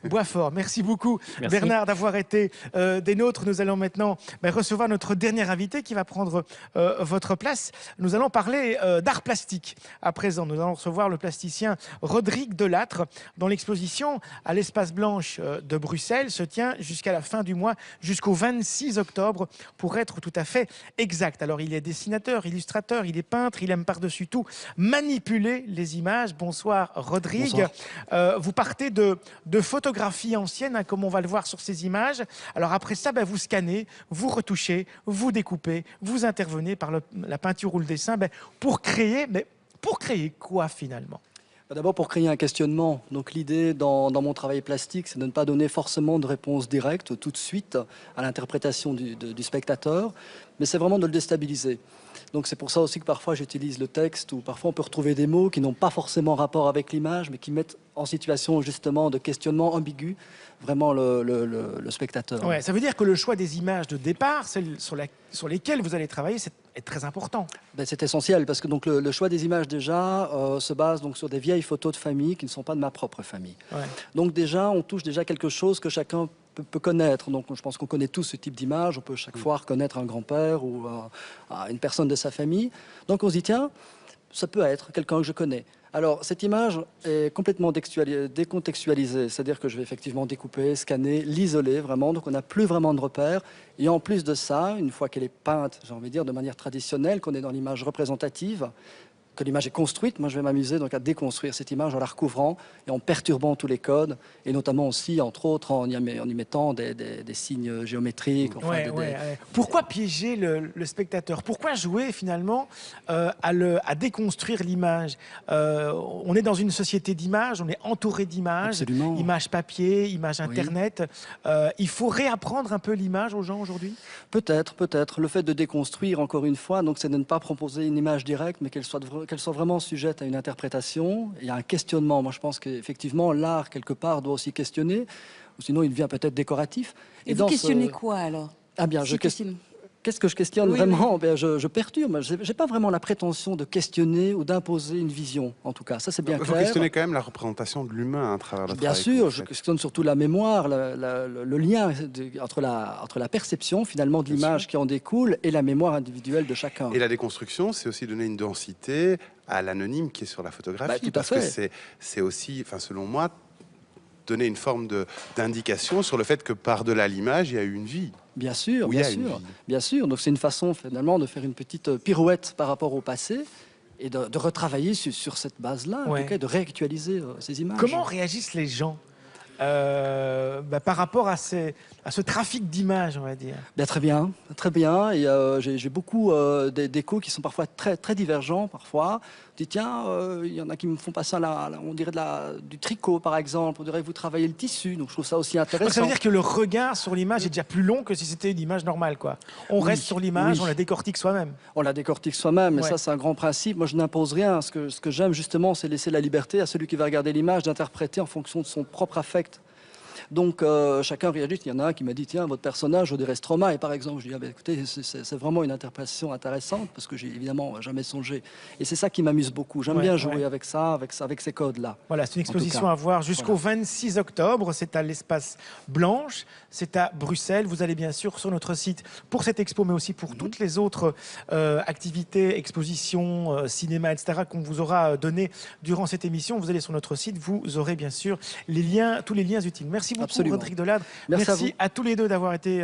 Boisfort. Merci beaucoup, Merci. Bernard, d'avoir été des nôtres. Nous allons maintenant recevoir notre dernier invité qui va prendre votre place. Nous allons parler d'art plastique. À présent, nous allons recevoir le plasticien Rodrigue Delattre, dont l'exposition à l'Espace Blanche de Bruxelles se tient jusqu'à la fin du mois, jusqu'au 26 octobre, pour être tout à fait exact. Alors, il est dessinateur, illustrateur, il est peintre, il aime par-dessus tout manipuler les images. Bonsoir, Rodrigue. Bonsoir. Vous partez de photographies anciennes, hein, comme on va le voir sur ces images. Alors après ça, vous scannez, vous retouchez, vous découpez, vous intervenez par la peinture ou le dessin pour créer. Mais pour créer quoi finalement? D'abord pour créer un questionnement. Donc l'idée dans mon travail plastique, c'est de ne pas donner forcément de réponse directe tout de suite à l'interprétation du spectateur, mais c'est vraiment de le déstabiliser. Donc c'est pour ça aussi que parfois j'utilise le texte, ou parfois on peut retrouver des mots qui n'ont pas forcément rapport avec l'image, mais qui mettent en situation justement de questionnement ambigu vraiment le spectateur. Ouais, ça veut dire que le choix des images de départ, celles sur lesquelles vous allez travailler, est très important. C'est essentiel parce que donc le choix des images déjà se base donc sur des vieilles photos de famille qui ne sont pas de ma propre famille. Ouais. Donc déjà on touche déjà quelque chose que chacun peut connaître. Donc je pense qu'on connaît tous ce type d'image. On peut chaque fois reconnaître un grand-père ou une personne de sa famille. Donc on se dit tiens, ça peut être quelqu'un que je connais. Alors cette image est complètement décontextualisée, c'est-à-dire que je vais effectivement découper, scanner, l'isoler vraiment, donc on n'a plus vraiment de repères. Et en plus de ça, une fois qu'elle est peinte, j'ai envie de dire de manière traditionnelle, qu'on est dans l'image représentative, que l'image est construite, moi je vais m'amuser donc à déconstruire cette image en la recouvrant et en perturbant tous les codes, et notamment aussi, entre autres, en y mettant des signes géométriques. Enfin, Pourquoi piéger le spectateur? Pourquoi jouer finalement à déconstruire l'image? On est dans une société d'images, on est entouré d'images, images papier, images internet. Il faut réapprendre un peu l'image aux gens aujourd'hui? Peut-être. Le fait de déconstruire, encore une fois, donc c'est de ne pas proposer une image directe, mais qu'elle soit vraiment sujette à une interprétation et à un questionnement. Moi, je pense qu'effectivement, l'art, quelque part, doit aussi questionner, ou sinon il devient peut-être décoratif. Et vous questionnez quoi, alors? Ah bien, qu'est-ce que je questionne vraiment? Je perturbe. Je n'ai pas vraiment la prétention de questionner ou d'imposer une vision, en tout cas. Ça, c'est bien clair. Vous questionnez quand même la représentation de l'humain à travers le travail. Bien sûr, je questionne surtout la mémoire, le lien entre la perception, finalement, de l'image qui en découle et la mémoire individuelle de chacun. Et la déconstruction, c'est aussi donner une densité à l'anonyme qui est sur la photographie. Parce que c'est aussi, selon moi, donner une forme d'indication sur le fait que par-delà l'image, il y a eu une vie. Bien sûr. Donc c'est une façon finalement de faire une petite pirouette par rapport au passé et de retravailler sur cette base-là, de réactualiser ces images. Comment réagissent les gens par rapport à ce trafic d'images, on va dire? Très bien. Et j'ai beaucoup d'échos qui sont parfois très divergents. Parfois, on dit tiens, il y en a qui me font passer on dirait du tricot par exemple. On dirait que vous travaillez le tissu. Donc je trouve ça aussi intéressant. Ça veut dire que le regard sur l'image est déjà plus long que si c'était une image normale, quoi. On reste sur l'image, on la décortique soi-même. On la décortique soi-même, et ça c'est un grand principe. Moi je n'impose rien. Ce que j'aime justement, c'est laisser la liberté à celui qui va regarder l'image d'interpréter en fonction de son propre affect. Donc chacun réagit. Il y en a un qui m'a dit tiens, votre personnage Audrey Stromae par exemple. Je dis écoutez, c'est vraiment une interprétation intéressante parce que j'ai évidemment jamais songé. Et c'est ça qui m'amuse beaucoup. J'aime bien jouer avec ça, avec ces codes-là. Voilà, c'est une exposition à voir jusqu'au 26 octobre. C'est à l'Espace Blanche, c'est à Bruxelles. Vous allez bien sûr sur notre site pour cette expo, mais aussi pour toutes les autres activités, expositions, cinéma, etc. qu'on vous aura donné durant cette émission. Vous allez sur notre site, vous aurez bien sûr tous les liens utiles. Merci beaucoup, Rodrigue Delattre. Merci à tous les deux d'avoir été